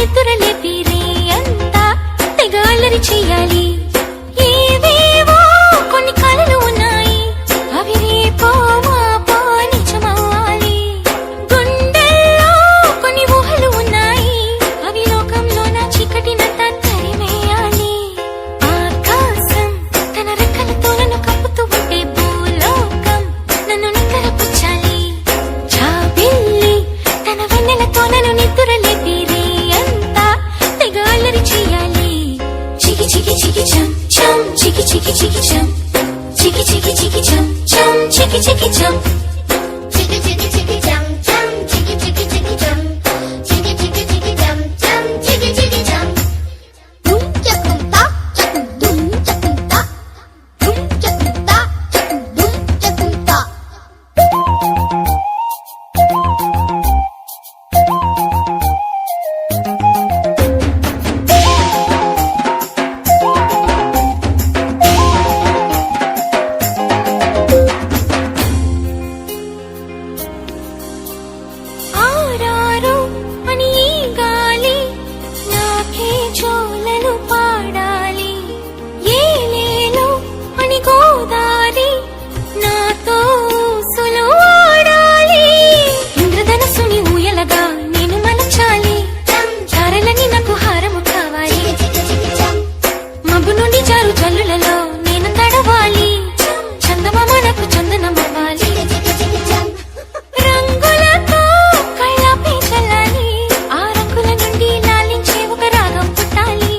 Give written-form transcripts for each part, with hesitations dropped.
నిద్రలేపి రే అంతా తెగ అల్లరి చెయ్యాలి. ఏవేవో కొన్ని కలలు ఉన్నాయి, అవి రేపో మాపో నిజమవ్వాలి. గుండెల్లో కొన్ని ఊహలు ఉన్నాయి, అవి లోకంలోన చీకటినంతా తరిమేయాలి. ఆకాశం తన రెక్కలతో నన్ను కప్పుతూ ఉంటే భూలోకం నన్ను నిద్రపుచ్చాలి. జాబిల్లి తన వెన్నెలతో నన్ను నిద్రలేపి రే అంతా తెగ అల్లరి చెయ్యాలి. చికి చికి చికి చం చం చికి చికి చికి చం చికి చికి చికి చం చం చికి చికి చం చికి చికి చికి చం చం చికి చికి చికి చం చికి చికి చికి చం చం చికి చికి చం డుమ్ చకుంతా చకుం డుమ్ చకుంతా డుమ్ చకుంతా చకుం డుమ్ చకుంతా ఆరారు అని ఈ గాలి నాకే జోలలు పాడాలి. ఏలేలో అని గోదారి నాతో ఊసులు ఆడాలి. ఇంద్రధనస్సుని ఊయలగా నేను మలచాలి. చారలని నాకు హారము కావాలి. మబ్బు నుండి జారు జల్లులలో నేను తడవాలి. చందమామ నాకు చందనమవ్వాలి. రంగులతో కళ్ళాపై చల్లాలి. ఆ రంగుల నుండి లాలించే ఒక రాగం పుట్టాలి.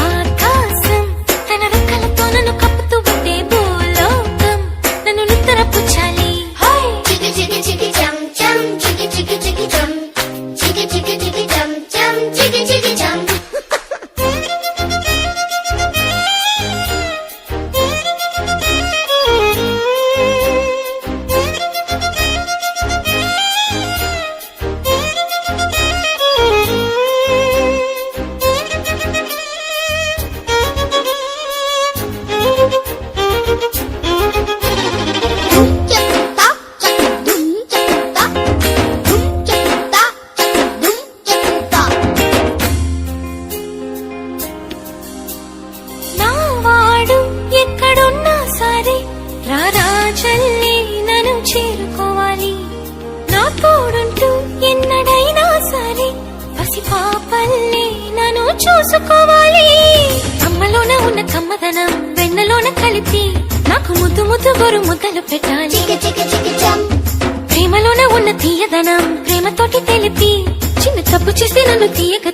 ఆకాశం తన రెక్కలతో నన్ను కప్పుతూ ఉంటే భూలోకం నన్ను నిద్రపుచ్చాలి. చికి చికి చికి చం చం చికి చికి చికి చం చికి చికి చికి చం చం చికి చికి చం డుమ్ చకుంతా చకుం డుమ్ చకుంతా డుమ్ చకుంతా చకుం డుమ్ చకుంతా నా వాడు ఎక్కడున్నా సరే రారాజల్లే నన్ను చేరుకోవాలి. నా తోడుంటూ ఎన్నడైనా సరే పసిపాపల్లే నన్ను చూసుకోవాలి. అమ్మలోన ఉన్న కమ్మదనం వెన్నలోన కలిపి నాకు ముద్దు ముద్దు గొరు ముద్దలు పెట్టాలి. చికి చికి చికి చం ప్రేమలోన ఉన్న తీయదనం ప్రేమతోటి తెలిపి చిన్న తప్పు చేసి నన్ను తీయగ